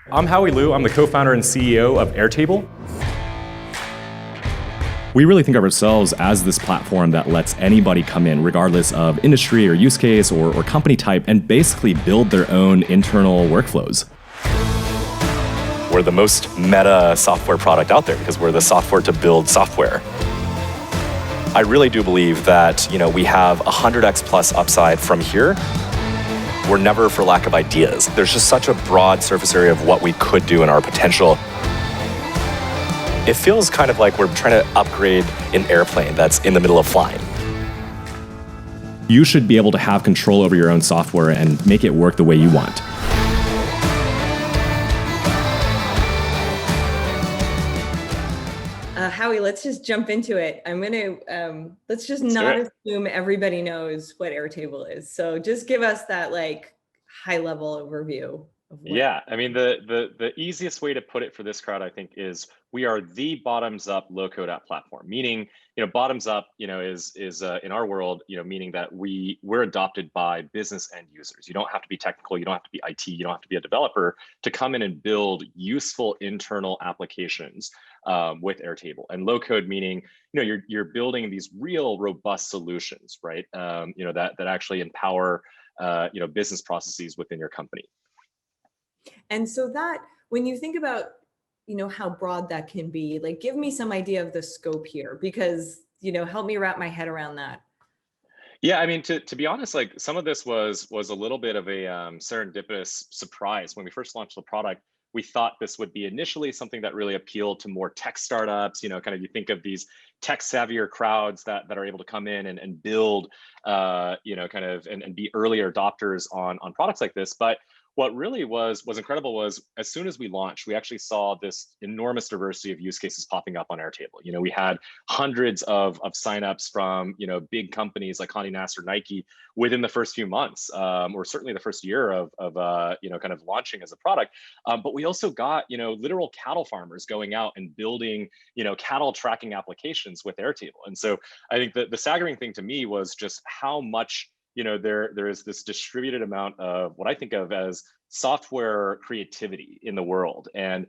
I'm Howie Liu. I'm the co-founder and CEO of Airtable. We really think of ourselves as this platform that lets anybody come in, regardless of industry or use case or company type, and basically build their own internal workflows. We're the most meta software product out there because we're the software to build software. I really do believe that, we have 100x plus upside from here. We're never for lack of ideas. There's just such a broad surface area of what we could do and our potential. It feels kind of like we're trying to upgrade an airplane that's in the middle of flying. You should be able to have control over your own software and make it work the way you want. Howie, let's just jump into it. Let's just not assume everybody knows what Airtable is. So just give us that high level overview. Yeah, I mean, the easiest way to put it for this crowd, I think, is we are the bottoms up low code app platform. Meaning, bottoms up, is in our world, meaning that we're adopted by business end users. You don't have to be technical, you don't have to be IT, you don't have to be a developer to come in and build useful internal applications with Airtable. And low code meaning, you're building these real robust solutions, right? That actually empower business processes within your company. And so that, when you think about, how broad that can be, give me some idea of the scope here, because, help me wrap my head around that. Yeah, I mean, to be honest, some of this was a little bit of a serendipitous surprise. When we first launched the product, we thought this would be initially something that really appealed to more tech startups, kind of you think of these tech savvier crowds that are able to come in and build, and be earlier adopters on products like this. But what really was incredible was as soon as we launched, we actually saw this enormous diversity of use cases popping up on Airtable. We had hundreds of signups from big companies like Condé Nast or Nike within the first few months, or certainly the first year of kind of launching as a product. But we also got literal cattle farmers going out and building cattle tracking applications with Airtable. And so I think the staggering thing to me was just how much there is this distributed amount of what I think of as software creativity in the world, and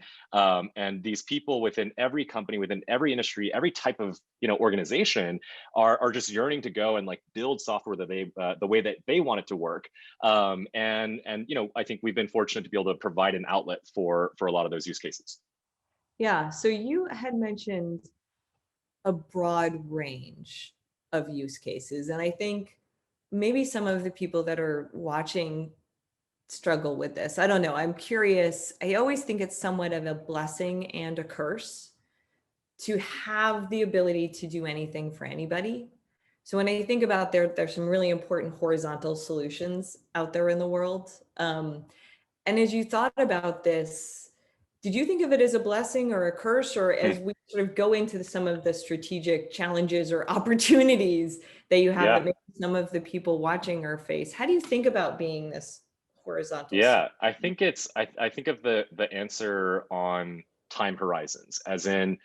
these people within every company, within every industry, every type of organization are just yearning to go and build software that they the way that they want it to work. I think we've been fortunate to be able to provide an outlet for a lot of those use cases. Yeah. So you had mentioned a broad range of use cases, and I think maybe some of the people that are watching struggle with this. I don't know. I'm curious. I always think it's somewhat of a blessing and a curse to have the ability to do anything for anybody. So when I think about there's some really important horizontal solutions out there in the world. And as you thought about this, did you think of it as a blessing or a curse, or as we sort of go into some of the strategic challenges or opportunities that you have that maybe some of the people watching are face? How do you think about being this horizontal? Yeah, I think I think of the answer on time horizons, as in,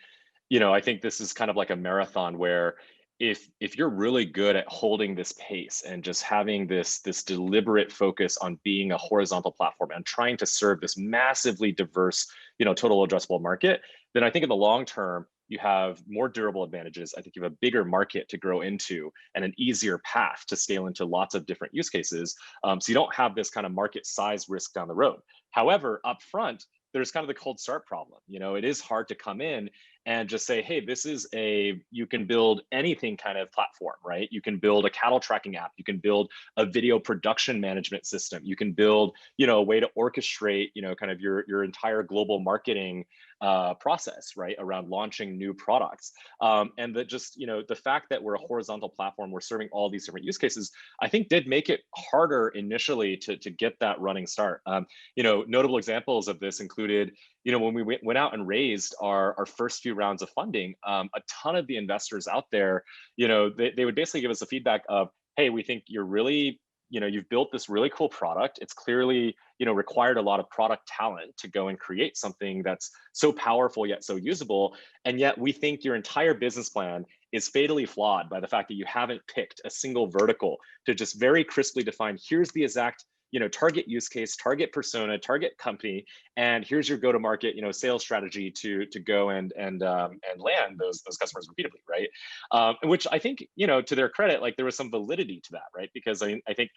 I think this is kind of like a marathon where if you're really good at holding this pace and just having this deliberate focus on being a horizontal platform and trying to serve this massively diverse, total addressable market, then I think in the long term, you have more durable advantages. I think you have a bigger market to grow into and an easier path to scale into lots of different use cases. So you don't have this kind of market size risk down the road. However, upfront, there's kind of the cold start problem. It is hard to come in and just say, hey, this is you can build anything kind of platform, right? You can build a cattle tracking app. You can build a video production management system. You can build, a way to orchestrate, kind of your entire global marketing process, right, around launching new products. And the fact that we're a horizontal platform, we're serving all these different use cases, I think did make it harder initially to get that running start. Notable examples of this included, when we went out and raised our first few rounds of funding, a ton of the investors out there, they would basically give us the feedback of, hey, we think you're really, you've built this really cool product. It's clearly, required a lot of product talent to go and create something that's so powerful yet so usable. And yet we think your entire business plan is fatally flawed by the fact that you haven't picked a single vertical to just very crisply define, here's the exact target use case, target persona, target company, and here's your go-to-market, sales strategy to go and land those customers repeatedly, right? Which I think, to their credit, like there was some validity to that, right? Because I think,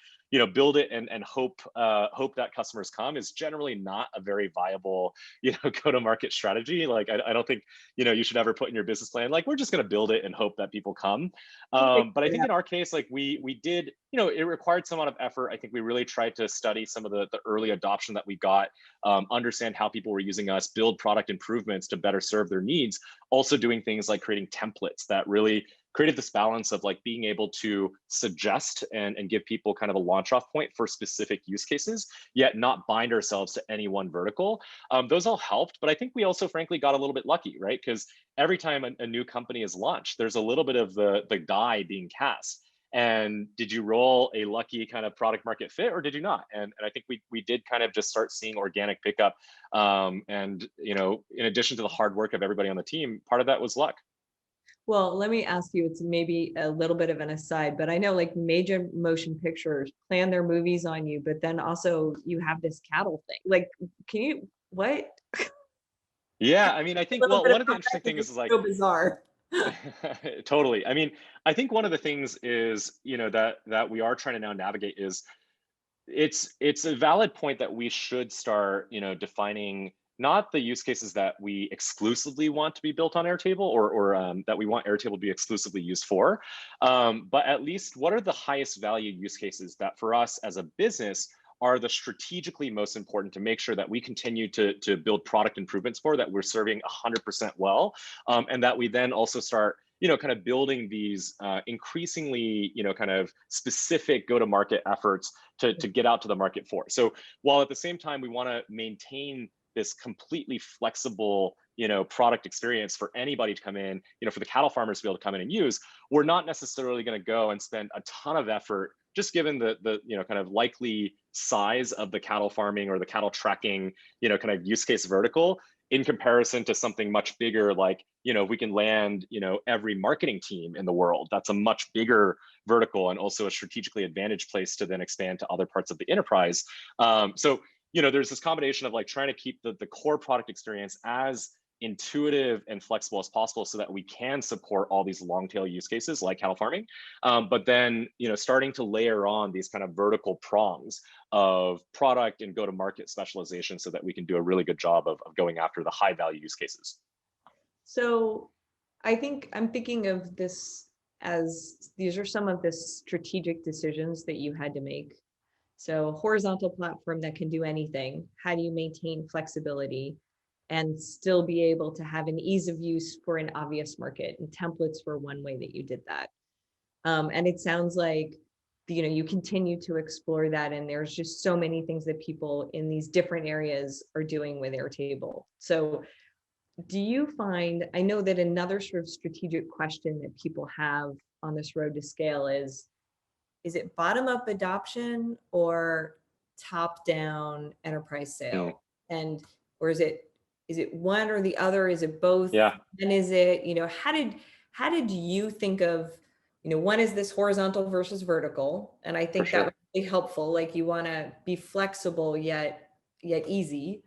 build it and hope that customers come is generally not a very viable, go-to-market strategy. Like I don't think, you should ever put in your business plan, like we're just going to build it and hope that people come. But I think in our case, like we did, it required some amount of effort. I think we really tried to study some of the early adoption that we got, understand how people were using us, build product improvements to better serve their needs. Also doing things like creating templates that really created this balance of like being able to suggest and give people kind of a launch off point for specific use cases, yet not bind ourselves to any one vertical. Those all helped, but I think we also frankly got a little bit lucky, right? Because every time a new company is launched, there's a little bit of the die being cast. And did you roll a lucky kind of product market fit or did you not? And I think we did kind of just start seeing organic pickup. And, in addition to the hard work of everybody on the team, part of that was luck. Well, let me ask you, it's maybe a little bit of an aside, but I know like major motion pictures plan their movies on you, but then also you have this cattle thing. Like, what? Yeah, I mean, I think, well, one of the interesting things is like, so bizarre. Totally. I mean, I think one of the things is, that we are trying to now navigate is it's a valid point that we should start, defining not the use cases that we exclusively want to be built on Airtable or that we want Airtable to be exclusively used for, but at least what are the highest value use cases that for us as a business are the strategically most important to make sure that we continue to build product improvements for, that we're serving 100% well, and that we then also start kind of building these increasingly, kind of specific go-to-market efforts to get out to the market for. So while at the same time we want to maintain this completely flexible, product experience for anybody to come in, for the cattle farmers to be able to come in and use, we're not necessarily going to go and spend a ton of effort, just given the kind of likely size of the cattle farming or the cattle tracking, kind of use case vertical in comparison to something much bigger, like, if we can land, every marketing team in the world, that's a much bigger vertical and also a strategically advantaged place to then expand to other parts of the enterprise. So, there's this combination of like trying to keep the core product experience as intuitive and flexible as possible so that we can support all these long tail use cases like cattle farming. But then, starting to layer on these kind of vertical prongs of product and go-to-market specialization so that we can do a really good job of going after the high value use cases. So I think I'm thinking of this as these are some of the strategic decisions that you had to make. So horizontal platform that can do anything. How do you maintain flexibility and still be able to have an ease of use for an obvious market? And templates were one way that you did that. And it sounds like, you continue to explore that. And there's just so many things that people in these different areas are doing with Airtable. So do you find, I know that another sort of strategic question that people have on this road to scale is it bottom-up adoption or top-down enterprise sale? And or is it one or the other? Is it both? Yeah. And is it, how did you think of, one is this horizontal versus vertical? And I think that would be helpful. Like you want to be flexible yet easy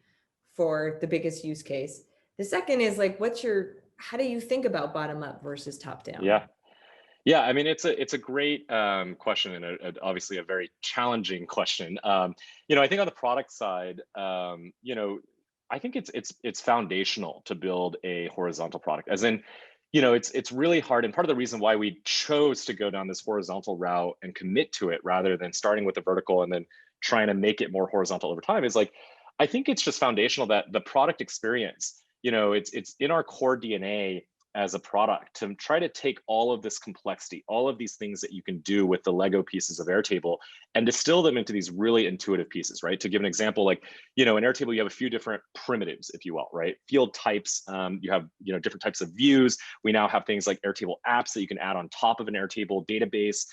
for the biggest use case. The second is like, how do you think about bottom-up versus top-down? Yeah, I mean, it's a great question and obviously a very challenging question. I think on the product side, I think it's foundational to build a horizontal product. As in, it's really hard, and part of the reason why we chose to go down this horizontal route and commit to it rather than starting with the vertical and then trying to make it more horizontal over time is like, I think it's just foundational that the product experience, it's in our core DNA as a product to try to take all of this complexity, all of these things that you can do with the Lego pieces of Airtable and distill them into these really intuitive pieces, right? To give an example, like, in Airtable, you have a few different primitives, if you will, right? Field types, you have, different types of views. We now have things like Airtable apps that you can add on top of an Airtable database.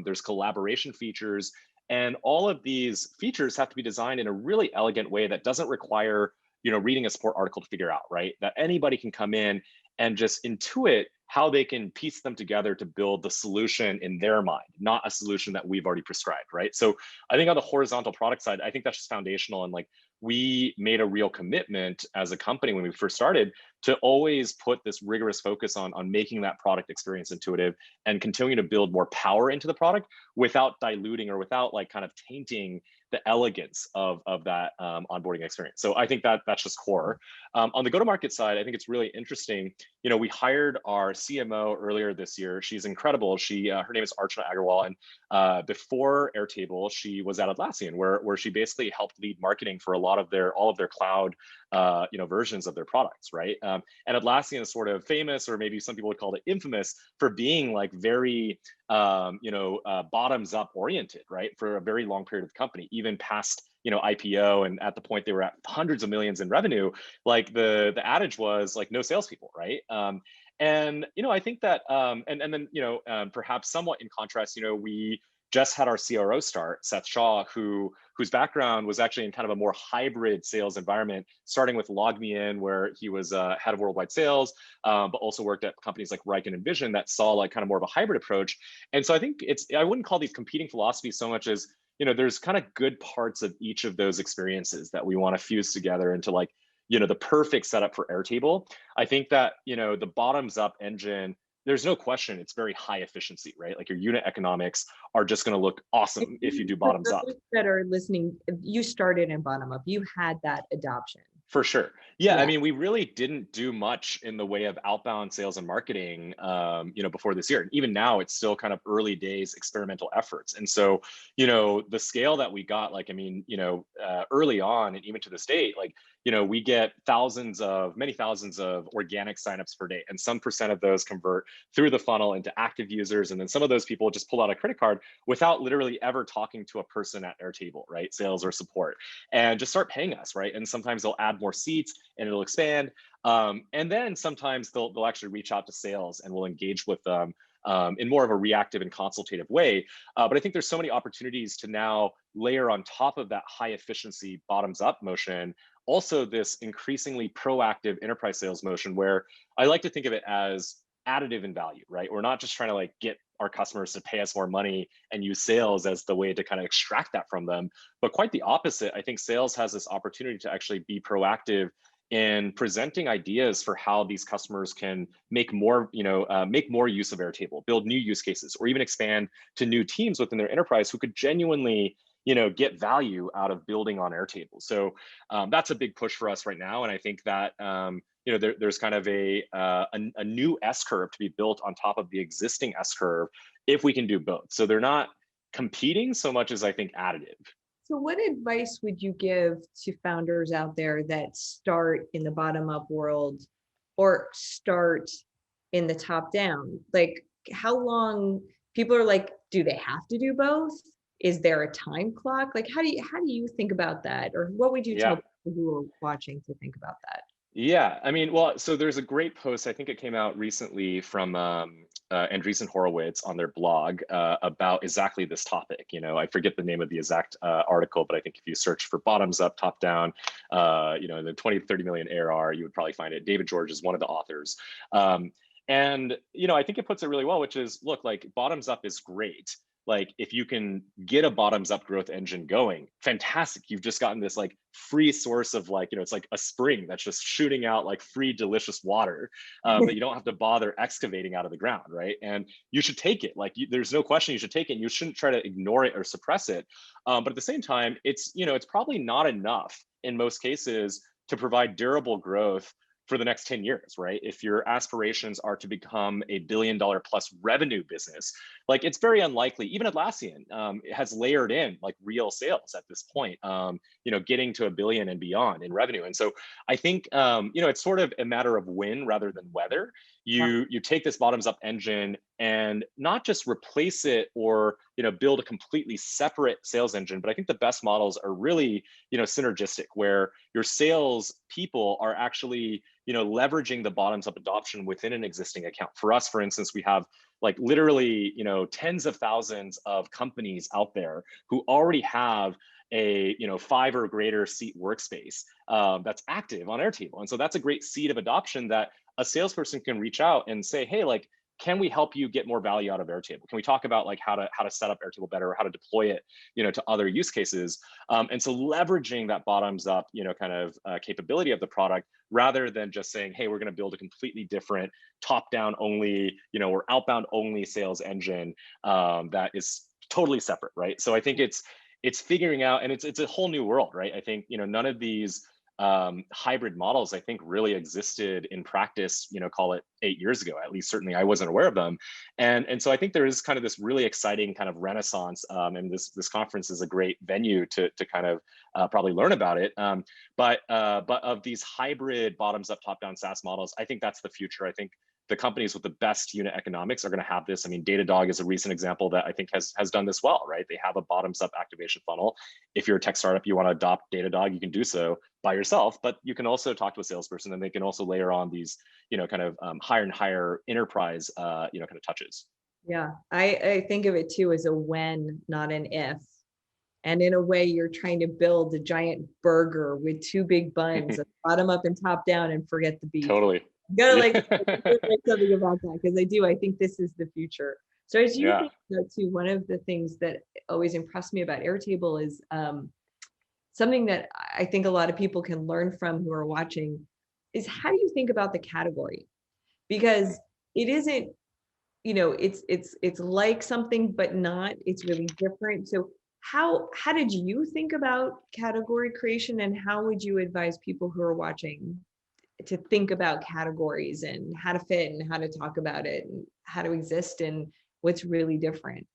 There's collaboration features, and all of these features have to be designed in a really elegant way that doesn't require, reading a support article to figure out, right? That anybody can come in and just intuit how they can piece them together to build the solution in their mind, not a solution that we've already prescribed, right? So I think on the horizontal product side, I think that's just foundational. And like, we made a real commitment as a company when we first started to always put this rigorous focus on making that product experience intuitive and continuing to build more power into the product without diluting or without like kind of tainting the elegance of that onboarding experience. So I think that that's just core. On the go-to-market side, I think it's really interesting. You know, we hired our CMO earlier this year. She's incredible. She her name is Archana Agarwal, and before Airtable, she was at Atlassian, where she basically helped lead marketing for all of their cloud versions of their products, right? And Atlassian is sort of famous, or maybe some people would call it infamous, for being like very bottoms up oriented, right? For a very long period of the company, even past IPO, and at the point they were at hundreds of millions in revenue, like the adage was like no salespeople, right? And I think that and then perhaps somewhat in contrast, we just had our CRO start, Seth Shaw, whose background was actually in kind of a more hybrid sales environment, starting with LogMeIn, where he was head of worldwide sales, but also worked at companies like Riken and Vision that saw like kind of more of a hybrid approach. And so I think I wouldn't call these competing philosophies so much as, there's kind of good parts of each of those experiences that we want to fuse together into like, the perfect setup for Airtable. I think that, the bottoms up engine, there's no question it's very high efficiency, right? Like your unit economics are just going to look awesome if you do bottoms up. That are listening, you started in bottom up. You had that adoption. For sure. Yeah, I mean, we really didn't do much in the way of outbound sales and marketing, before this year. And even now, it's still kind of early days experimental efforts. And so, the scale that we got, like, I mean, early on, and even to this date, like, we get many thousands of organic signups per day, and some percent of those convert through the funnel into active users. And then some of those people just pull out a credit card without literally ever talking to a person at Airtable, right? Sales or support, and just start paying us, right? And sometimes they'll add more seats and it'll expand. And then sometimes they'll actually reach out to sales and we'll engage with them in more of a reactive and consultative way. But I think there's so many opportunities to now layer on top of that high efficiency bottoms up motion, also this increasingly proactive enterprise sales motion, where I like to think of it as additive in value, right? We're not just trying to like get our customers to pay us more money and use sales as the way to kind of extract that from them, but quite the opposite. I think sales has this opportunity to actually be proactive in presenting ideas for how these customers can make more use of Airtable, build new use cases, or even expand to new teams within their enterprise who could genuinely get value out of building on Airtable. So that's a big push for us right now. And I think that there's kind of a new S curve to be built on top of the existing S curve if we can do both. So they're not competing so much as I think additive. So what advice would you give to founders out there that start in the bottom up world or start in the top down? Like, how long people are like, do they have to do both? Is there a time clock? Like, how do you think about that? Or what would you tell people who are watching to think about that? Yeah, I mean, well, so there's a great post, I think it came out recently from Andreessen Horowitz on their blog about exactly this topic. I forget the name of the exact article, but I think if you search for bottoms up, top down, in the 20 to 30 million ARR, you would probably find it. David George is one of the authors. And I think it puts it really well, which is, look, like bottoms up is great. Like if you can get a bottoms up growth engine going, fantastic. You've just gotten this like free source of like, it's like a spring that's just shooting out like free delicious water that you don't have to bother excavating out of the ground, right? And you should take it. Like there's no question you should take it. And you shouldn't try to ignore it or suppress it. But at the same time, it's probably not enough in most cases to provide durable growth for the next 10 years, right? If your aspirations are to become a $1 billion plus revenue business, like it's very unlikely. Even Atlassian has layered in like real sales at this point, getting to $1 billion and beyond in revenue. And so I think, it's sort of a matter of when rather than whether. You take this bottoms up engine and not just replace it or build a completely separate sales engine, but I think the best models are really synergistic, where your sales people are actually leveraging the bottoms up adoption within an existing account. For us, for instance, we have like literally, you know, tens of thousands of companies out there who already have a, you know, 5 or greater seat workspace that's active on Airtable. And so that's a great seed of adoption that a salesperson can reach out and say, hey, like, can we help you get more value out of Airtable? Can we talk about like how to set up Airtable better, or how to deploy it, you know, to other use cases? And so leveraging that bottoms up, you know, kind of capability of the product, rather than just saying, hey, we're going to build a completely different top down only, you know, or outbound only sales engine that is totally separate, right? So I think it's figuring out, and it's a whole new world, right? I think, you know, none of these hybrid models, I think, really existed in practice, you know, call it 8 years ago. At least certainly I wasn't aware of them. And so I think there is kind of this really exciting kind of renaissance, and this conference is a great venue to kind of probably learn about it. But of these hybrid bottoms up, top down SaaS models, I think that's the future. I think the companies with the best unit economics are going to have this. I mean, Datadog is a recent example that I think has done this well, right? They have a bottoms up activation funnel. If you're a tech startup, you want to adopt Datadog, you can do so by yourself, but you can also talk to a salesperson, and they can also layer on these, you know, kind of higher and higher enterprise, you know, kind of touches. Yeah, I think of it too as a when, not an if. And in a way, you're trying to build a giant burger with 2 big buns, bottom up and top down, and forget the beef. Totally. You gotta like Yeah. say something about that, because I think this is the future. So as you Yeah. think about too, one of the things that always impressed me about Airtable is something that I think a lot of people can learn from who are watching is, how do you think about the category? Because it isn't, you know, it's like something, but not, it's really different. So how did you think about category creation, and how would you advise people who are watching to think about categories and how to fit and how to talk about it and how to exist and what's really different?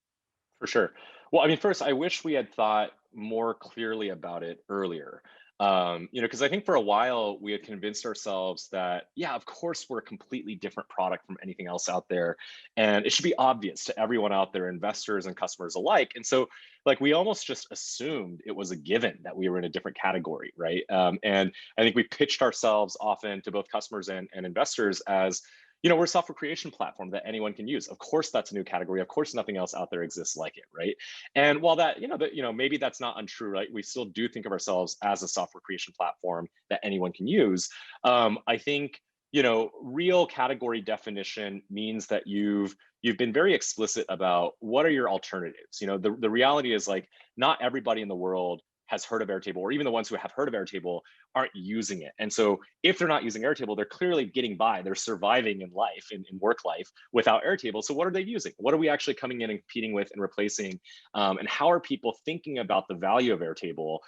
For sure. Well, I mean, first, I wish we had thought more clearly about it earlier. You know, because I think for a while we had convinced ourselves that, yeah, of course, we're a completely different product from anything else out there. And it should be obvious to everyone out there, investors and customers alike. And so, like, we almost just assumed it was a given that we were in a different category, right? And I think we pitched ourselves often to both customers and investors as, you know, we're a software creation platform that anyone can use. Of course, that's a new category. Of course, nothing else out there exists like it, right? And while that, maybe that's not untrue, right? We still do think of ourselves as a software creation platform that anyone can use. I think, you know, real category definition means that you've been very explicit about what are your alternatives. You know, the reality is, like, not everybody in the world has heard of Airtable, or even the ones who have heard of Airtable aren't using it. And so if they're not using Airtable, they're clearly getting by, they're surviving in life, in work life, without Airtable. So what are they using? What are we actually coming in and competing with and replacing? And how are people thinking about the value of Airtable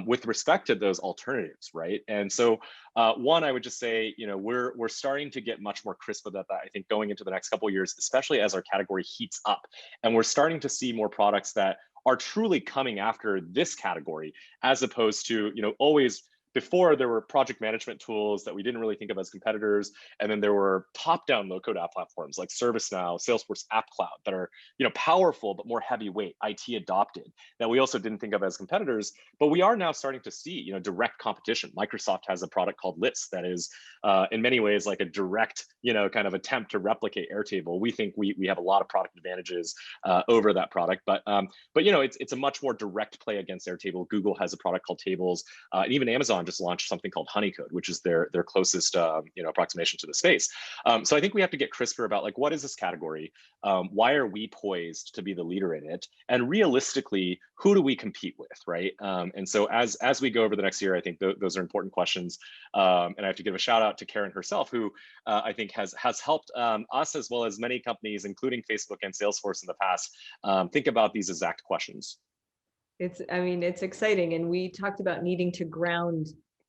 with respect to those alternatives, right? And so one, I would just say, you know, we're starting to get much more crisp about that, I think, going into the next couple of years, especially as our category heats up. And we're starting to see more products that are truly coming after this category, as opposed to, you know, always before there were project management tools that we didn't really think of as competitors. And then there were top-down low-code app platforms like ServiceNow, Salesforce App Cloud that are, you know, powerful, but more heavyweight, IT adopted, that we also didn't think of as competitors. But we are now starting to see, you know, direct competition. Microsoft has a product called List that is in many ways like a direct, you know, kind of attempt to replicate Airtable. We think we have a lot of product advantages over that product, but you know, it's a much more direct play against Airtable. Google has a product called Tables, and even Amazon just launched something called Honeycode, which is their closest you know, approximation to the space. So I think we have to get crisper about, like, what is this category? Why are we poised to be the leader in it? And realistically, who do we compete with, right? And so as we go over the next year, I think those are important questions. And I have to give a shout out to Karen herself, who I think has helped us, as well as many companies, including Facebook and Salesforce in the past, think about these exact questions. I mean, it's exciting. And we talked about needing to ground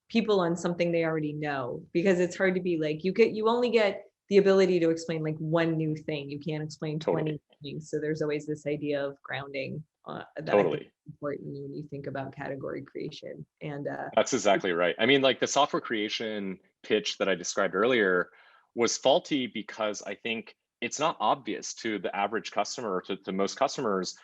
people on something they already know, because it's hard to be like, you only get the ability to explain like one new thing. You can't explain 20 things. So there's always this idea of grounding that I think is important when you think about category creation. And that's exactly right. I mean, like, the software creation pitch that I described earlier was faulty because I think it's not obvious to the average customer, or to most customers,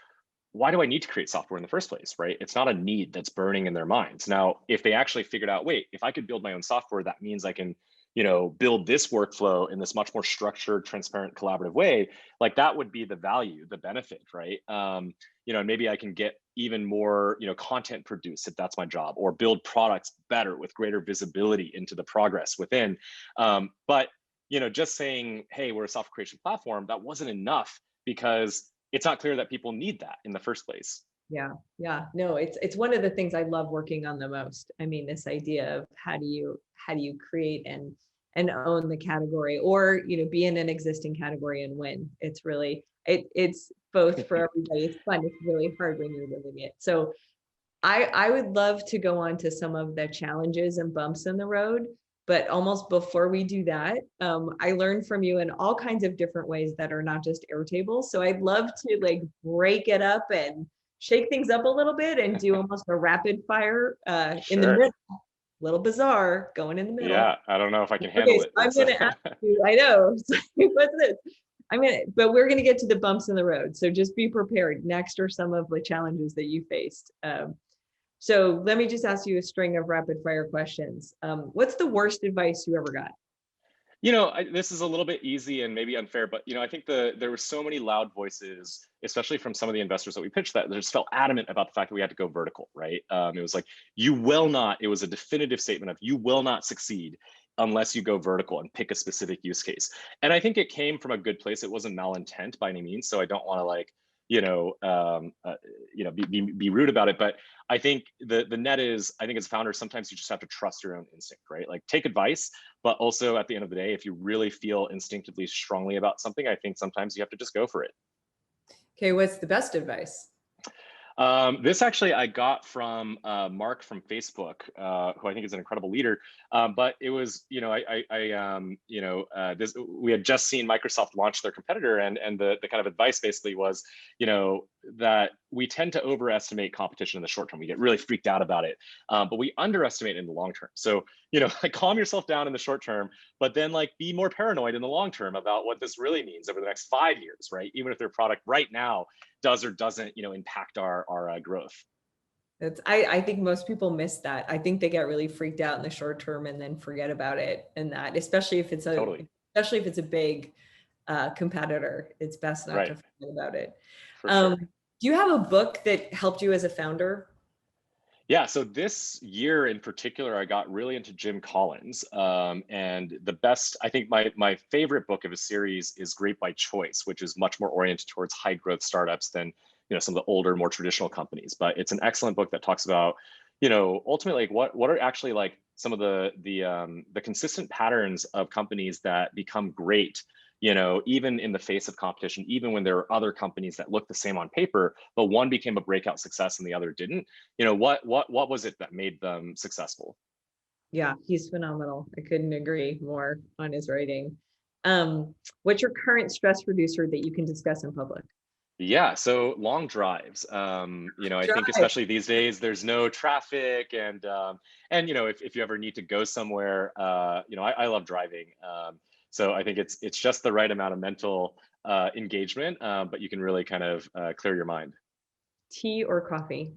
why do I need to create software in the first place, right? It's not a need that's burning in their minds. Now, if they actually figured out, wait, if I could build my own software, that means I can, build this workflow in this much more structured, transparent, collaborative way, like that would be the value, the benefit, right? And maybe I can get even more, content produced if that's my job, or build products better with greater visibility into the progress within. But just saying, hey, we're a software creation platform, that wasn't enough, because it's not clear that people need that in the first place. Yeah. No, it's one of the things I love working on the most. I mean, this idea of how do you create and own the category, or be in an existing category and win. It's really it's both for everybody. It's fun. It's really hard when you're living it. So I would love to go on to some of the challenges and bumps in the road, but almost before we do that, I learned from you in all kinds of different ways that are not just Airtable. So I'd love to like break it up and shake things up a little bit and do almost a rapid fire in the middle. Little bizarre going in the middle. Yeah, I don't know if I can handle it. I'm going to ask you, I know, what's this? But we're going to get to the bumps in the road. So just be prepared. Next are some of the challenges that you faced. So let me just ask you a string of rapid fire questions. What's the worst advice you ever got? This is a little bit easy and maybe unfair, but I think there were so many loud voices, especially from some of the investors that we pitched, that just felt adamant about the fact that we had to go vertical, right? It was like, you will not, it was a definitive statement of, you will not succeed unless you go vertical and pick a specific use case. And I think it came from a good place. It wasn't malintent by any means. So I don't want to like, be rude about it. But I think the net is, I think as a founder, sometimes you just have to trust your own instinct, right? Like take advice, but also at the end of the day, if you really feel instinctively strongly about something, I think sometimes you have to just go for it. Okay, what's the best advice? This actually I got from Mark from Facebook, who I think is an incredible leader. But it was, we had just seen Microsoft launch their competitor, and the kind of advice basically was, that we tend to overestimate competition in the short term. We get really freaked out about it, but we underestimate it in the long term. So, like calm yourself down in the short term, but then like be more paranoid in the long term about what this really means over the next 5 years, right? Even if their product right now does or doesn't, impact our growth. I think most people miss that. I think they get really freaked out in the short term and then forget about it. And that, especially if it's a big competitor, it's best not to forget about it. Sure. Do you have a book that helped you as a founder? Yeah, so this year in particular, I got really into Jim Collins. And the best, I think my favorite book of a series is Great by Choice, which is much more oriented towards high growth startups than some of the older, more traditional companies. But it's an excellent book that talks about, ultimately like what are actually like some of the consistent patterns of companies that become great, even in the face of competition, even when there are other companies that look the same on paper, but one became a breakout success and the other didn't. What was it that made them successful? Yeah, he's phenomenal. I couldn't agree more on his writing. What's your current stress reducer that you can discuss in public? Yeah, so long drives. I think especially these days, there's no traffic, and if you ever need to go somewhere, I love driving. So I think it's just the right amount of mental engagement, but you can really kind of clear your mind. Tea or coffee?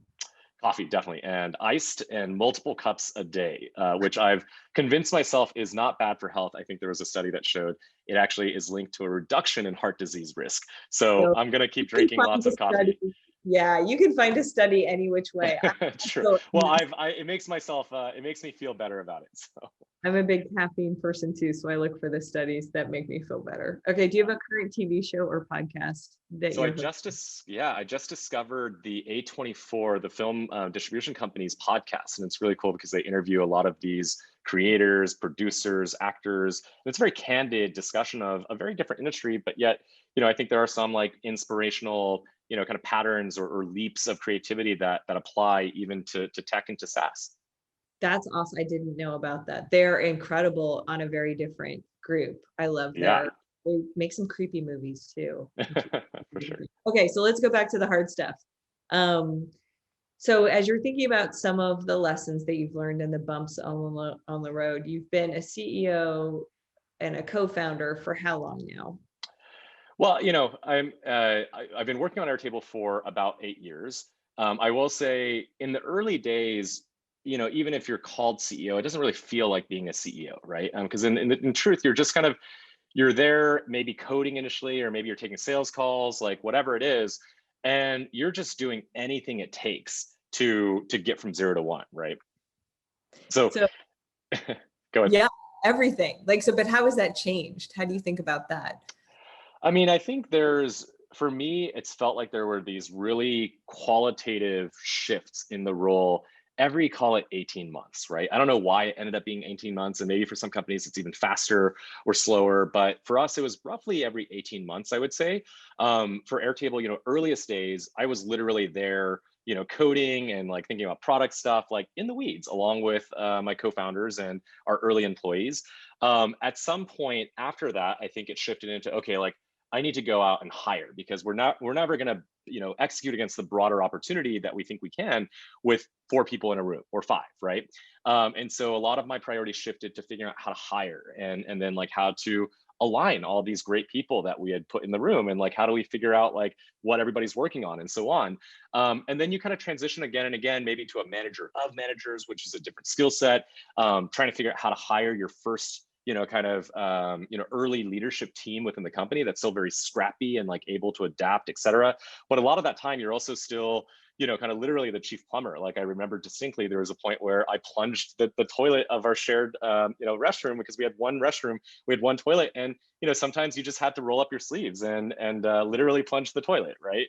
Coffee, definitely, and iced, and multiple cups a day, which I've convinced myself is not bad for health. I think there was a study that showed it actually is linked to a reduction in heart disease risk. So I'm going to keep drinking lots of coffee. Yeah, you can find a study any which way. True. Well, it makes me feel better about it. So I'm a big caffeine person too, so I look for the studies that make me feel better. Okay, do you have a current TV show or podcast that I just discovered the A24, the film distribution company's podcast, and it's really cool because they interview a lot of these creators, producers, actors. And it's a very candid discussion of a very different industry, but yet, I think there are some like inspirational, kind of patterns or leaps of creativity that apply even to tech and to SaaS. That's awesome. I didn't know about that. They're incredible on a very different group. I love their, they make some creepy movies too. For sure. Okay, so let's go back to the hard stuff. So as you're thinking about some of the lessons that you've learned and the bumps on the road, you've been a CEO and a co-founder for how long now? Well, I've been working on Airtable for about 8 years. I will say in the early days, even if you're called CEO, it doesn't really feel like being a CEO, right? Because in truth, you're just kind of, you're there maybe coding initially, or maybe you're taking sales calls, like whatever it is, and you're just doing anything it takes to get from 0 to 1, right? So, So go ahead. yeah, everything. Like, so, but how has that changed? How do you think about that? I mean, I think for me, it's felt like there were these really qualitative shifts in the role every, call it 18 months, right? I don't know why it ended up being 18 months, and maybe for some companies it's even faster or slower, but for us, it was roughly every 18 months, I would say. For Airtable, earliest days, I was literally there, coding and like thinking about product stuff, like in the weeds, along with my co-founders and our early employees. At some point after that, I think it shifted into, okay, like I need to go out and hire, because we're never going to, execute against the broader opportunity that we think we can with 4 people in a room or 5, right? And so a lot of my priorities shifted to figuring out how to hire, and then like how to align all these great people that we had put in the room, and like how do we figure out like what everybody's working on, and so on. And then you kind of transition again and again, maybe to a manager of managers, which is a different skill set, trying to figure out how to hire your first kind of early leadership team within the company that's still very scrappy and like able to adapt, et cetera. But a lot of that time, you're also still kind of literally the chief plumber. Like I remember distinctly, there was a point where I plunged the toilet of our shared restroom, because we had one restroom, we had one toilet, and sometimes you just had to roll up your sleeves and literally plunge the toilet, right?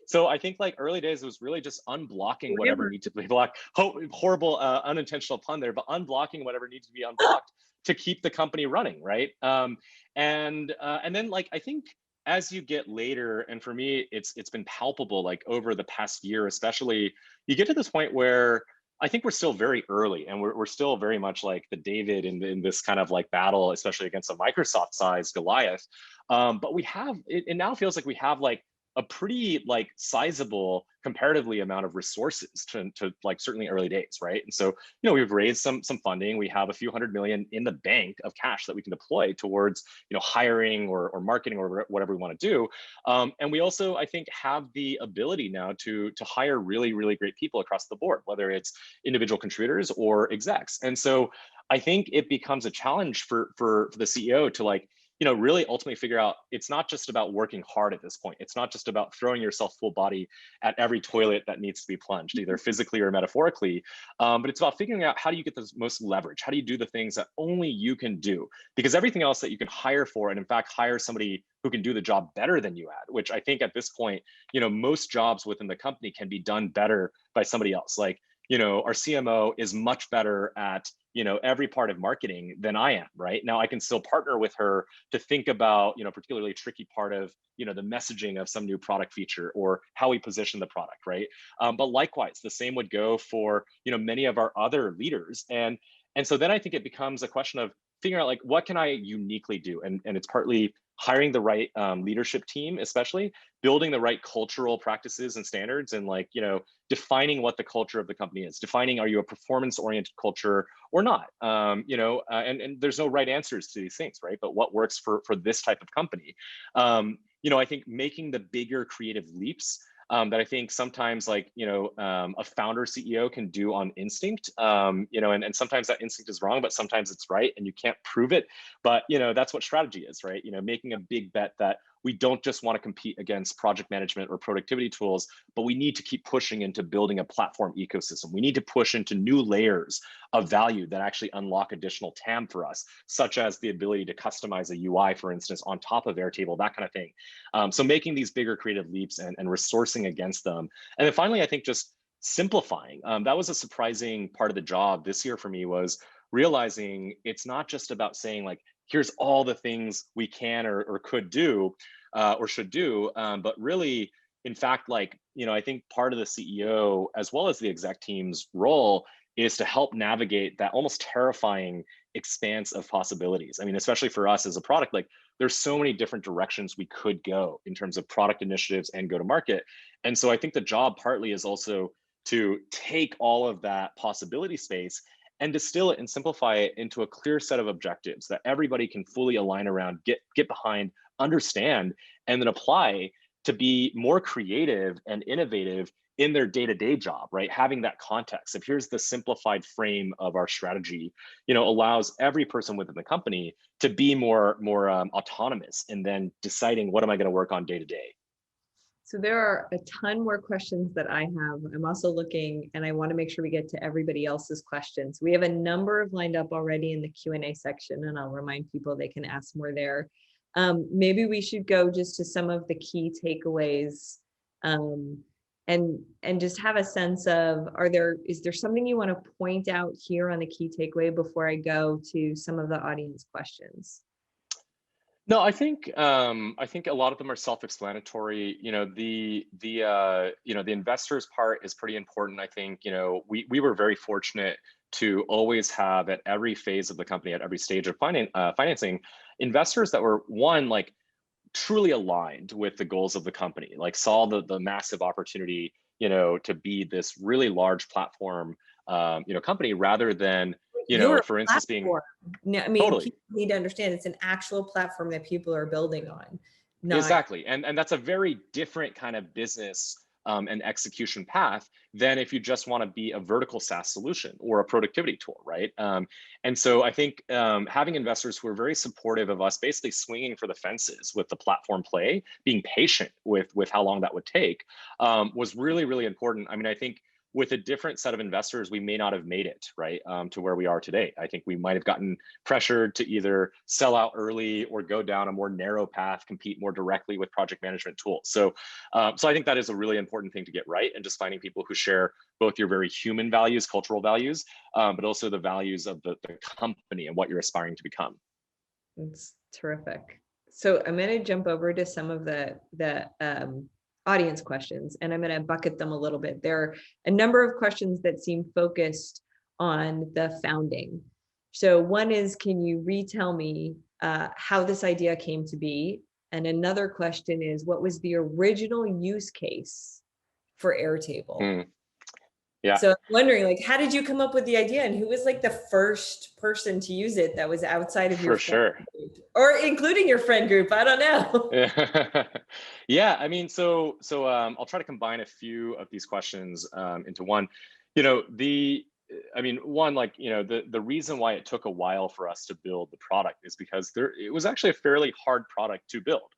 So I think like early days, it was really just unblocking whatever needed to be blocked. Horrible unintentional pun there, but unblocking whatever needs to be unblocked to keep the company running, right? And then like I think as you get later, and for me, it's been palpable, like over the past year, especially, you get to this point where I think we're still very early, and we're still very much like the David in this kind of like battle, especially against a Microsoft-sized Goliath. But we have it now feels like we have like a pretty like sizable comparatively amount of resources to like certainly early days, right? And so we've raised some funding. We have a few $100 million in the bank of cash that we can deploy towards hiring or marketing or whatever we want to do. And we also, I think, have the ability now to hire really, really great people across the board, whether it's individual contributors or execs. And so I think it becomes a challenge for the CEO to like really ultimately figure out, it's not just about working hard at this point. It's not just about throwing yourself full body at every toilet that needs to be plunged, either physically or metaphorically. But it's about figuring out, how do you get the most leverage? How do you do the things that only you can do? Because everything else that you can hire for, and in fact, hire somebody who can do the job better than you at, which I think at this point, most jobs within the company can be done better by somebody else. Like, our CMO is much better at, every part of marketing than I am, right? Now I can still partner with her to think about, particularly tricky part of, the messaging of some new product feature or how we position the product, right? But likewise, the same would go for, many of our other leaders. And so then I think it becomes a question of figuring out like, what can I uniquely do? And it's partly hiring the right leadership team, especially building the right cultural practices and standards, and like, defining what the culture of the company is, defining, are you a performance oriented culture or not? And there's no right answers to these things, right? But what works for this type of company? I think making the bigger creative leaps that I think sometimes like, a founder CEO can do on instinct, and sometimes that instinct is wrong, but sometimes it's right and you can't prove it. But, that's what strategy is, right? Making a big bet that we don't just want to compete against project management or productivity tools, but we need to keep pushing into building a platform ecosystem. We need to push into new layers of value that actually unlock additional TAM for us, such as the ability to customize a UI, for instance, on top of Airtable, that kind of thing. So making these bigger creative leaps and resourcing against them. And then finally, I think just simplifying. That was a surprising part of the job this year for me, was realizing it's not just about saying like, here's all the things we can or could do or should do, but really, in fact, like, I think part of the CEO as well as the exec team's role is to help navigate that almost terrifying expanse of possibilities. I mean, especially for us as a product, like there's so many different directions we could go in terms of product initiatives and go to market. And so I think the job partly is also to take all of that possibility space and distill it and simplify it into a clear set of objectives that everybody can fully align around, get behind, understand, and then apply to be more creative and innovative in their day-to-day job, right? Having that context of here's the simplified frame of our strategy, allows every person within the company to be more autonomous and then deciding what am I going to work on day to day. So there are a ton more questions that I have. I'm also looking, and I want to make sure we get to everybody else's questions. We have a number of lined up already in the Q&A section, and I'll remind people they can ask more there. Maybe we should go just to some of the key takeaways, and just have a sense of, is there something you want to point out here on the key takeaway before I go to some of the audience questions? No, I think a lot of them are self-explanatory. The investors part is pretty important. I think we were very fortunate to always have at every phase of the company, at every stage of financing, investors that were like truly aligned with the goals of the company, like saw the massive opportunity to be this really large platform company rather than for instance being. No, I mean, Totally. people need to understand it's an actual platform that people are building on. Exactly. And that's a very different kind of business and execution path than if you just want to be a vertical SaaS solution or a productivity tool, right? And so I think having investors who are very supportive of us basically swinging for the fences with the platform play, being patient with how long that would take, was really, really important. I mean, I think with a different set of investors, we may not have made it, right, to where we are today. I think we might have gotten pressured to either sell out early or go down a more narrow path, compete more directly with project management tools. So I think that is a really important thing to get right, and just finding people who share both your very human values, cultural values, but also the values of the company and what you're aspiring to become. It's terrific. So I'm going to jump over to some of the audience questions, and I'm going to bucket them a little bit. There are a number of questions that seem focused on the founding. So one is, can you retell me how this idea came to be? And another question is, what was the original use case for Airtable? Yeah. So I'm wondering, like, how did you come up with the idea, and who was like the first person to use it that was outside of your friend group, or including your friend group? I don't know. Yeah, I mean, so I'll try to combine a few of these questions into one. One, the reason why it took a while for us to build the product is because it was actually a fairly hard product to build.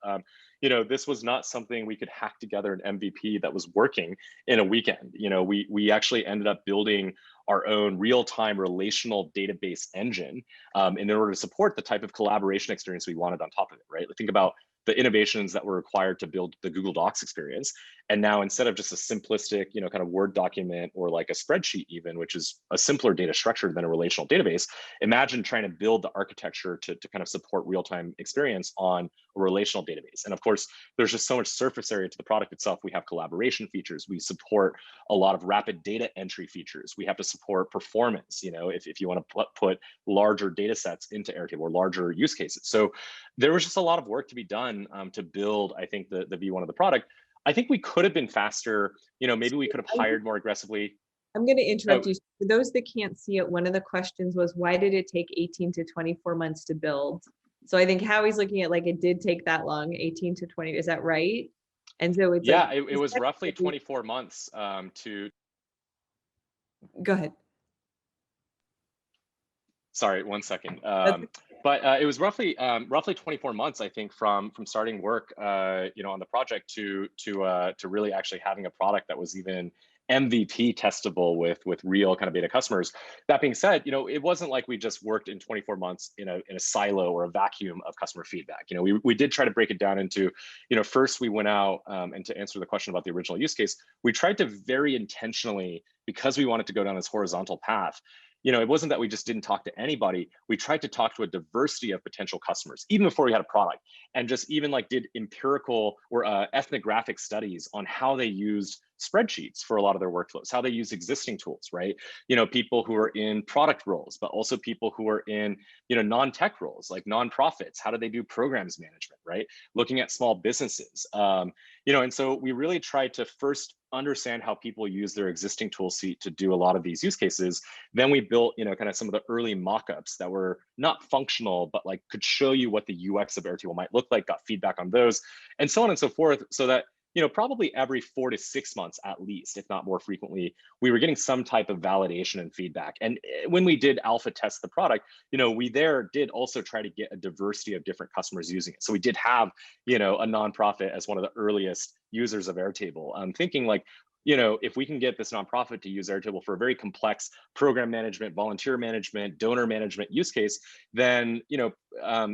This was not something we could hack together an MVP that was working in a weekend. We actually ended up building our own real-time relational database engine in order to support the type of collaboration experience we wanted on top of it, right? Think about the innovations that were required to build the Google Docs experience. And now instead of just a simplistic, kind of Word document or like a spreadsheet even, which is a simpler data structure than a relational database, imagine trying to build the architecture to kind of support real-time experience on a relational database. And of course, there's just so much surface area to the product itself. We have collaboration features. We support a lot of rapid data entry features. We have to support performance, if you want to put larger data sets into Airtable or larger use cases. So there was just a lot of work to be done to build, I think, the V1 of the product. I think we could have been faster. Maybe we could have hired more aggressively. I'm going to interrupt you. For those that can't see it, one of the questions was, why did it take 18 to 24 months to build? So I think Howie's looking at, like, it did take that long, 18 to 20. Is that right? And so it's it was roughly 24 months to. Go ahead. Sorry, 1 second. But it was roughly 24 months, I think, from starting work, on the project to really actually having a product that was even MVP testable with real kind of beta customers. That being said, it wasn't like we just worked in 24 months in a silo or a vacuum of customer feedback. We did try to break it down into, first we went out and to answer the question about the original use case, we tried to very intentionally, because we wanted to go down this horizontal path. It wasn't that we just didn't talk to anybody. We tried to talk to a diversity of potential customers, even before we had a product, and just even did empirical or ethnographic studies on how they used spreadsheets for a lot of their workflows, how they use existing tools, right? People who are in product roles, but also people who are in, non-tech roles, like nonprofits. How do they do programs management, right? Looking at small businesses, and so we really tried to first understand how people use their existing tool suite to do a lot of these use cases. Then we built, kind of some of the early mock-ups that were not functional, but could show you what the UX of Airtable might look like, got feedback on those, and so on and so forth, so that probably every 4 to 6 months at least, if not more frequently, we were getting some type of validation and feedback. And when we did alpha test the product, we there did also try to get a diversity of different customers using it. So we did have, a nonprofit as one of the earliest users of Airtable. I'm thinking like, if we can get this nonprofit to use Airtable for a very complex program management, volunteer management, donor management use case, then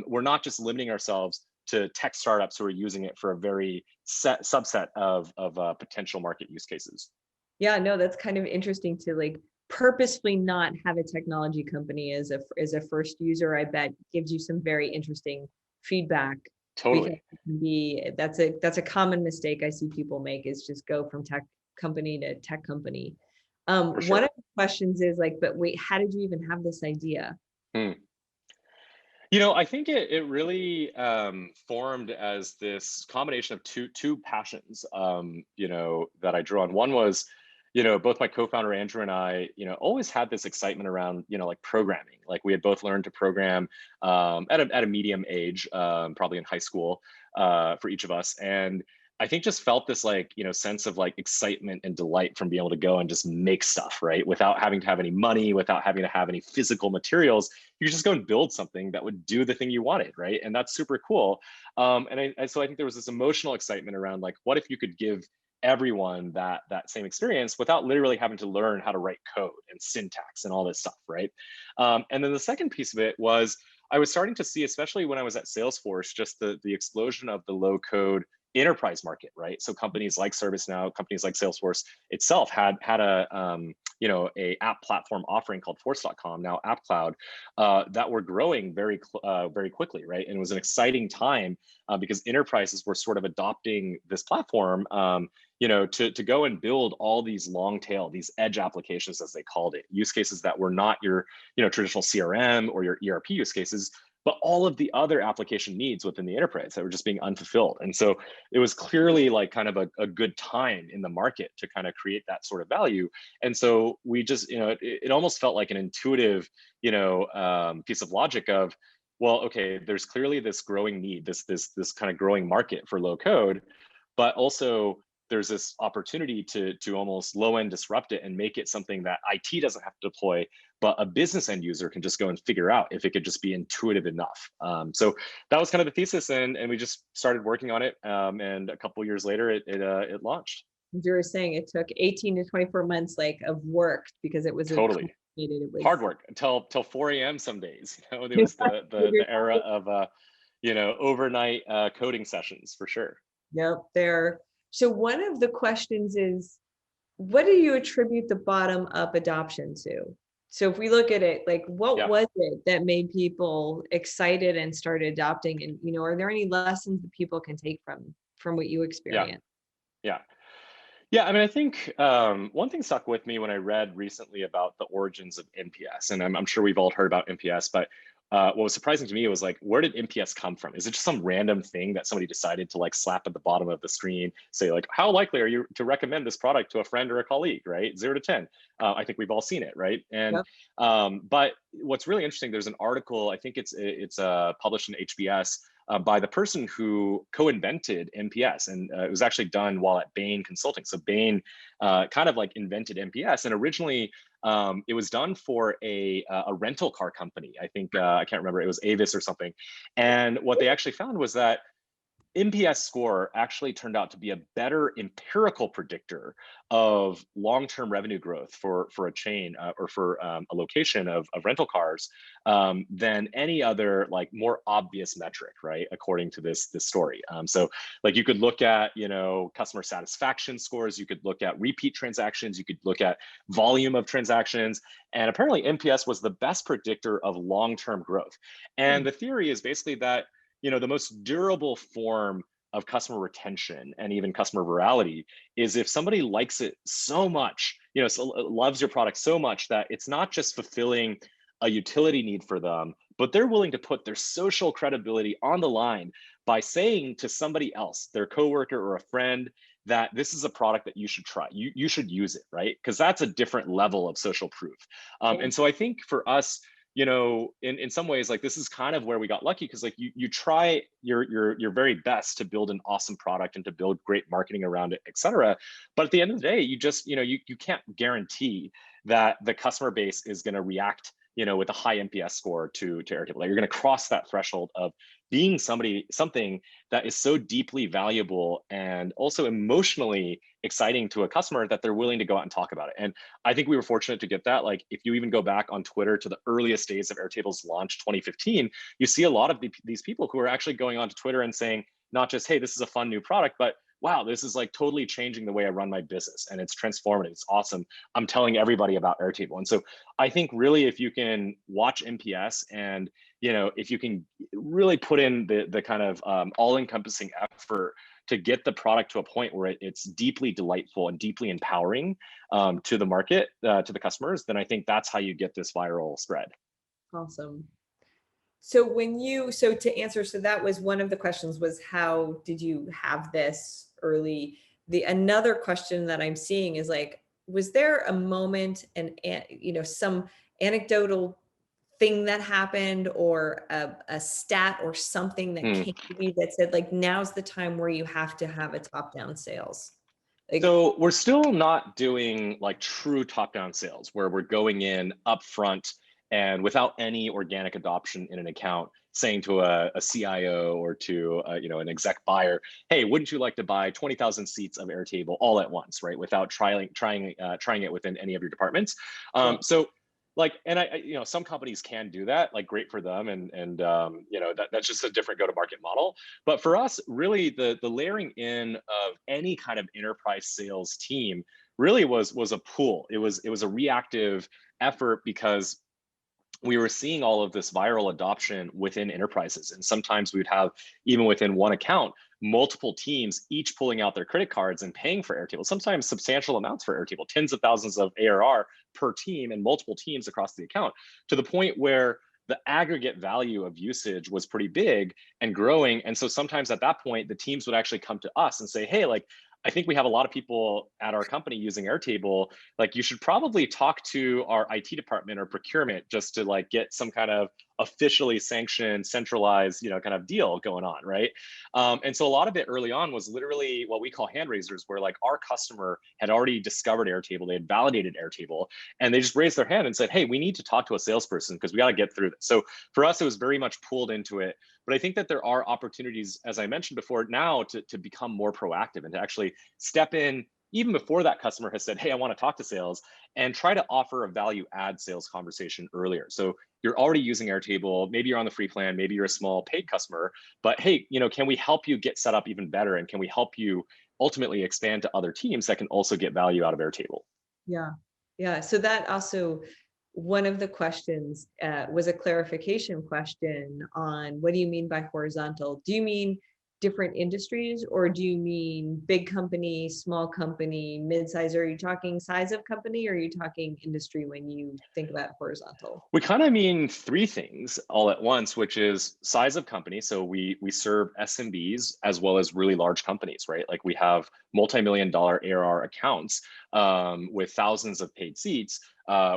we're not just limiting ourselves to tech startups who are using it for a very set subset of potential market use cases. Yeah, no, that's kind of interesting to like purposefully not have a technology company as a first user. I bet gives you some very interesting feedback. Totally. That's a common mistake I see people make, is just go from tech company to tech company. For sure. One of the questions is like, but wait, how did you even have this idea? I think it really formed as this combination of two passions, that I drew on. One was, both my co-founder Andrew and I, always had this excitement around, like programming. Like we had both learned to program at a medium age, probably in high school, for each of us, and I think just felt this like, sense of like excitement and delight from being able to go and just make stuff, right? Without having to have any money, without having to have any physical materials, you just go and build something that would do the thing you wanted, right? And that's super cool. So I think there was this emotional excitement around like, what if you could give everyone that same experience without literally having to learn how to write code and syntax and all this stuff, right? And then the second piece of it was I was starting to see, especially when I was at Salesforce, just the explosion of the low code enterprise market, right? So companies like ServiceNow, companies like Salesforce itself had a a app platform offering called Force.com, now App Cloud, that were growing very quickly, right? And it was an exciting time because enterprises were sort of adopting this platform, to go and build all these long tail, these edge applications, as they called it, use cases that were not your traditional CRM or your ERP use cases, but all of the other application needs within the enterprise that were just being unfulfilled. And so it was clearly like kind of a good time in the market to kind of create that sort of value. And so we just, it almost felt like an intuitive, piece of logic of, well, okay, there's clearly this growing need, this kind of growing market for low code, but also there's this opportunity to almost low end disrupt it and make it something that IT doesn't have to deploy, but a business end user can just go and figure out if it could just be intuitive enough. So that was kind of the thesis, and we just started working on it. And a couple of years later, it launched. You were saying it took 18 to 24 months like of work because it was totally hard work until 4 a.m. some days. It was the era of overnight coding sessions for sure. Yep, there. So one of the questions is, what do you attribute the bottom up adoption to? So if we look at it, like what was it that made people excited and started adopting? And, are there any lessons that people can take from what you experienced? Yeah. I mean, I think one thing stuck with me when I read recently about the origins of NPS, and I'm sure we've all heard about NPS, but what was surprising to me was like, where did NPS come from? Is it just some random thing that somebody decided to like slap at the bottom of the screen, say like, how likely are you to recommend this product to a friend or a colleague, right? 0 to 10. I think we've all seen it, right? And but what's really interesting, there's an article, I think it's published in HBS, by the person who co-invented NPS, and it was actually done while at Bain Consulting. So Bain kind of like invented NPS, and originally it was done for a rental car company. I think I can't remember, it was Avis or something. And what they actually found was that NPS score actually turned out to be a better empirical predictor of long-term revenue growth for a chain or for a location of rental cars than any other like more obvious metric, right? According to this story. So like you could look at customer satisfaction scores, you could look at repeat transactions, you could look at volume of transactions, and apparently NPS was the best predictor of long-term growth. And the theory is basically that the most durable form of customer retention and even customer virality is if somebody likes it so much, loves your product so much that it's not just fulfilling a utility need for them, but they're willing to put their social credibility on the line by saying to somebody else, their coworker or a friend, that this is a product that you should try. You should use it, right? Because that's a different level of social proof. And so I think for us, in some ways, like this is kind of where we got lucky, because like you try your very best to build an awesome product and to build great marketing around it, et cetera. But at the end of the day, you just, you can't guarantee that the customer base is going to react, with a high NPS score to Airtable. Like you're going to cross that threshold of being something that is so deeply valuable and also emotionally exciting to a customer that they're willing to go out and talk about it. And I think we were fortunate to get that. Like if you even go back on Twitter to the earliest days of Airtable's launch, 2015, you see a lot of these people who are actually going onto Twitter and saying, not just, hey, this is a fun new product, but wow, this is like totally changing the way I run my business and it's transformative. It's awesome. I'm telling everybody about Airtable. And so I think really if you can watch NPS and, if you can really put in the kind of all-encompassing effort to get the product to a point where it's deeply delightful and deeply empowering to the market, to the customers, then I think that's how you get this viral spread. Awesome. So to answer, so that was one of the questions, was how did you have this early? Another question that I'm seeing is like, was there a moment and some anecdotal thing that happened, or a stat or something that came to you that said like, now's the time where you have to have a top-down sales? So we're still not doing like true top-down sales where we're going in upfront and without any organic adoption in an account, saying to a CIO or to an exec buyer, hey, wouldn't you like to buy 20,000 seats of Airtable all at once, right? Without trying it within any of your departments. So like, and some companies can do that, like great for them. And that's just a different go-to-market model. But for us, really the layering in of any kind of enterprise sales team really was a pool. It was a reactive effort because we were seeing all of this viral adoption within enterprises. And sometimes we would have, even within one account, multiple teams, each pulling out their credit cards and paying for Airtable, sometimes substantial amounts for Airtable, tens of thousands of ARR per team and multiple teams across the account, to the point where the aggregate value of usage was pretty big and growing. And so sometimes at that point, the teams would actually come to us and say, hey, like, I think we have a lot of people at our company using Airtable. Like, you should probably talk to our IT department or procurement just to like get some kind of officially sanctioned, centralized, kind of deal going on, right? And so a lot of it early on was literally what we call hand raisers, where like our customer had already discovered Airtable, they had validated Airtable, and they just raised their hand and said, hey, we need to talk to a salesperson because we got to get through this. So for us, it was very much pulled into it. But I think that there are opportunities, as I mentioned before, now to become more proactive and to actually step in even before that customer has said, hey, I want to talk to sales, and try to offer a value add sales conversation earlier. So you're already using Airtable, maybe you're on the free plan, maybe you're a small paid customer, but hey, can we help you get set up even better? And can we help you ultimately expand to other teams that can also get value out of Airtable? Yeah. Yeah. So that also, one of the questions was a clarification question on, what do you mean by horizontal? Do you mean different industries, or do you mean big company, small company, mid-size? Are you talking size of company, or are you talking industry when you think about horizontal? We kind of mean three things all at once, which is size of company. So we serve SMBs as well as really large companies, right? Like we have multi-million-dollar ARR accounts with thousands of paid seats,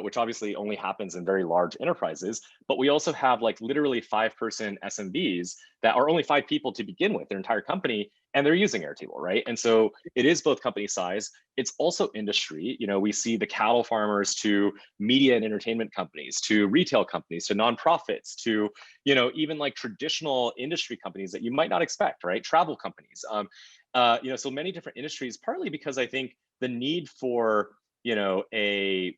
which obviously only happens in very large enterprises. But we also have like literally 5-person SMBs that are only 5 people to begin with, their entire company, and they're using Airtable, right? And so it is both company size, it's also industry. We see the cattle farmers to media and entertainment companies, to retail companies, to nonprofits, to, even like traditional industry companies that you might not expect, right? Travel companies. So many different industries, partly because I think the need for a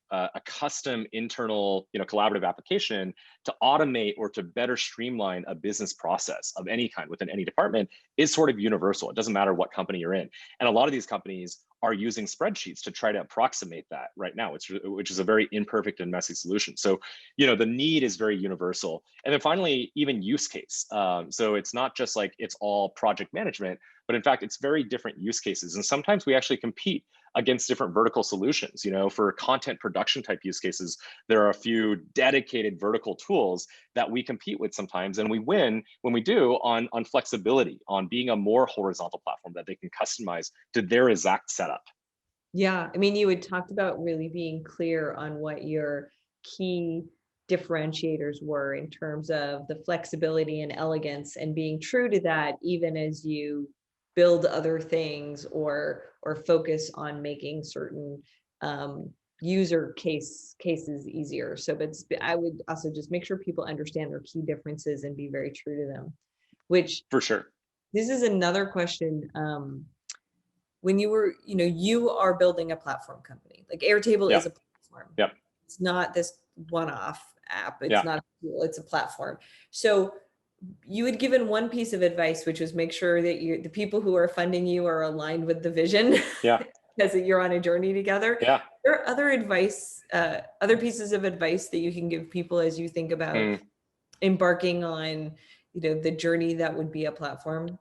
custom internal collaborative application to automate or to better streamline a business process of any kind within any department is sort of universal. It doesn't matter what company you're in, and a lot of these companies are using spreadsheets to try to approximate that right now, which is a very imperfect and messy solution. So the need is very universal. And then finally, even use case. So it's not just like it's all project management, but in fact, it's very different use cases. And sometimes we actually compete against different vertical solutions. For content production type use cases, there are a few dedicated vertical tools that we compete with sometimes, and we win when we do on flexibility, on being a more horizontal platform that they can customize to their exact setup. Yeah, I mean, you had talked about really being clear on what your key differentiators were in terms of the flexibility and elegance, and being true to that even as you build other things or focus on making certain user cases easier. So, but I would also just make sure people understand their key differences and be very true to them. Which, For sure. this is another question. When you were, you are building a platform company. Like Airtable is a platform. Yep. It's not this one-off app. It's Yeah. not a tool, it's a platform. So you had given one piece of advice, which was make sure that the people who are funding you are aligned with the vision. Yeah. Because you're on a journey together. Yeah. There are other pieces of advice that you can give people as you think about embarking on, the journey that would be a platform?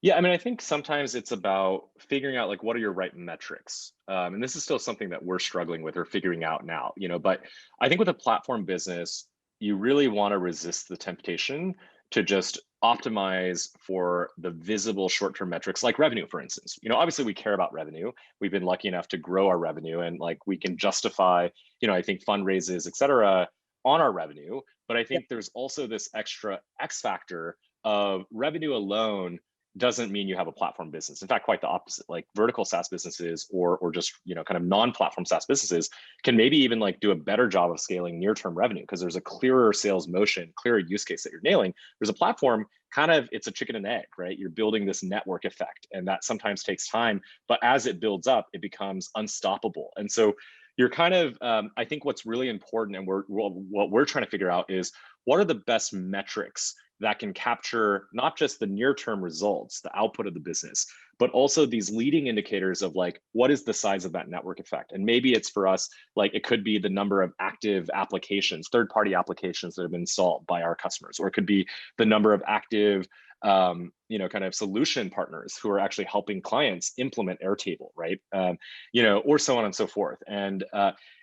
Yeah, I mean, I think sometimes it's about figuring out like what are your right metrics, and this is still something that we're struggling with or figuring out now. But I think with a platform business, you really want to resist the temptation to just optimize for the visible short-term metrics like revenue, for instance. Obviously we care about revenue. We've been lucky enough to grow our revenue, and like we can justify, I think fundraises, et cetera, on our revenue. But I think there's also this extra X factor of revenue alone doesn't mean you have a platform business. In fact, quite the opposite. Like vertical SaaS businesses or just kind of non-platform SaaS businesses can maybe even like do a better job of scaling near-term revenue because there's a clearer sales motion, clearer use case that you're nailing. There's a platform, kind of, it's a chicken and egg, right? You're building this network effect, and that sometimes takes time, but as it builds up, it becomes unstoppable. And so you're kind of, I think what's really important, and what we're trying to figure out is what are the best metrics that can capture not just the near-term results, the output of the business, but also these leading indicators of like, what is the size of that network effect? And maybe it's for us, like it could be the number of active applications, third-party applications that have been installed by our customers, or it could be the number of active kind of solution partners who are actually helping clients implement Airtable, right? Or so on and so forth.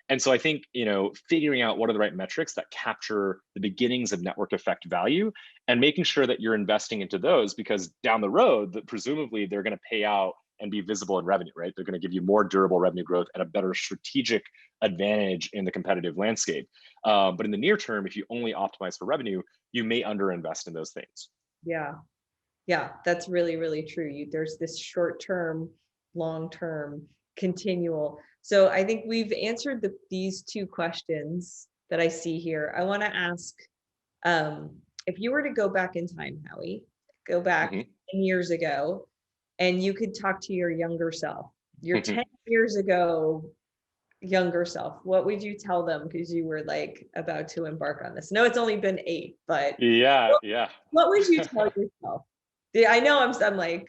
And so I think, figuring out what are the right metrics that capture the beginnings of network effect value and making sure that you're investing into those, because down the road, that presumably they're going to pay out and be visible in revenue, right? They're going to give you more durable revenue growth and a better strategic advantage in the competitive landscape. But in the near term, if you only optimize for revenue, you may underinvest in those things. Yeah, that's really, really true. There's this short-term, long-term, continual. So I think we've answered these two questions that I see here. I want to ask, if you were to go back in time, Howie, go back 10 years ago, and you could talk to your younger self, your 10 years ago younger self, what would you tell them? Because you were like about to embark on this. No, it's only been 8, but yeah. What would you tell yourself? Yeah, I know I'm like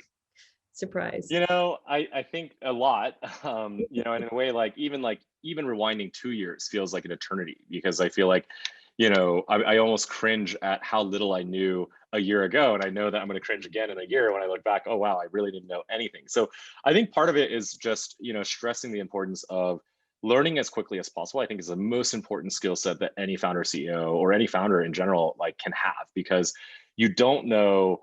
surprised. I think a lot, and in a way, like even rewinding 2 years feels like an eternity, because I feel like, I almost cringe at how little I knew a year ago. And I know that I'm going to cringe again in a year when I look back, oh, wow, I really didn't know anything. So I think part of it is just, stressing the importance of learning as quickly as possible. I think is the most important skill set that any founder, CEO, or any founder in general, like can have, because you don't know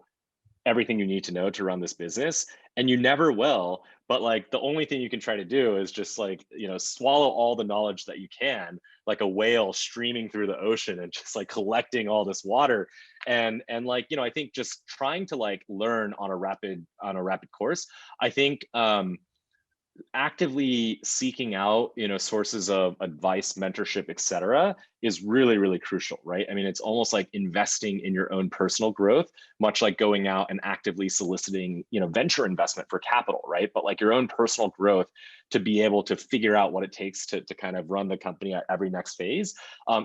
everything you need to know to run this business, and you never will. But like the only thing you can try to do is just like, swallow all the knowledge that you can, like a whale streaming through the ocean and just like collecting all this water. And like, I think just trying to like learn on a rapid course. I think actively seeking out sources of advice, mentorship, etc., is really, really crucial, right? I mean, it's almost like investing in your own personal growth, much like going out and actively soliciting venture investment for capital, right? But like your own personal growth to be able to figure out what it takes to kind of run the company at every next phase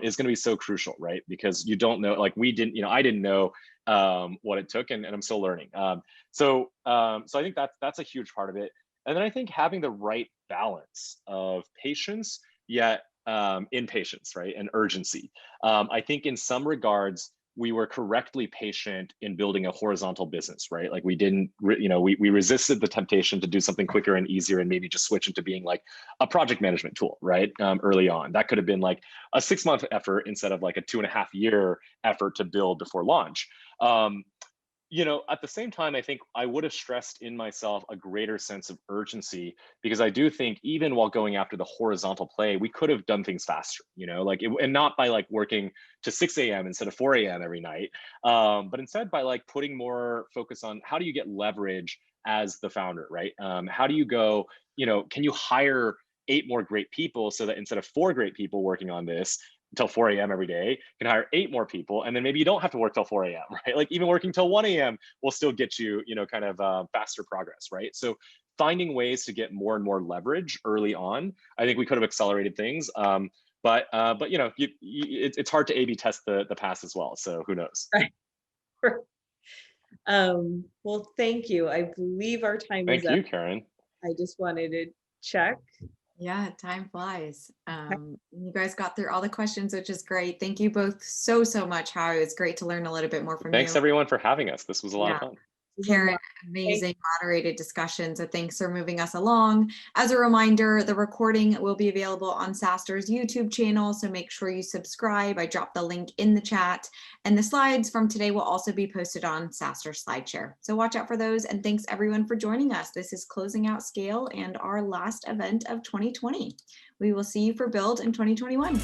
is going to be so crucial, right? Because you don't know, like we didn't, I didn't know what it took, and I'm still learning. So I think that's a huge part of it. And then I think having the right balance of patience, yet impatience, right? And urgency. I think in some regards, we were correctly patient in building a horizontal business, right? Like we didn't, we resisted the temptation to do something quicker and easier and maybe just switch into being like a project management tool, right? Early on, that could have been like a 6-month effort instead of like a 2.5-year effort to build before launch. At the same time, I think I would have stressed in myself a greater sense of urgency, because I do think even while going after the horizontal play, we could have done things faster, and not by like working to 6 a.m. instead of 4 a.m. every night, but instead by like putting more focus on how do you get leverage as the founder, right? How do you go, can you hire 8 more great people so that instead of 4 great people working on this until 4 a.m. every day, you can hire 8 more people, and then maybe you don't have to work till 4 a.m. right? Like even working till 1 a.m. will still get you, kind of faster progress, right? So finding ways to get more and more leverage early on, I think we could have accelerated things. It's hard to A/B test the past as well. So who knows? Right. Well, thank you. I believe our time is Thank up. you, Karen. I just wanted to check. Yeah, time flies. You guys got through all the questions, which is great. Thank you both so much, Howie. It's great to learn a little bit more from Thanks you. everyone for having us. This was a lot of fun. Karen, amazing moderated discussion. So thanks for moving us along. As a reminder, the recording will be available on SaaStr's YouTube channel, so make sure you subscribe. I dropped the link in the chat, and the slides from today will also be posted on SaaStr SlideShare. So watch out for those, and thanks everyone for joining us. This is Closing Out Scale and our last event of 2020. We will see you for Build in 2021.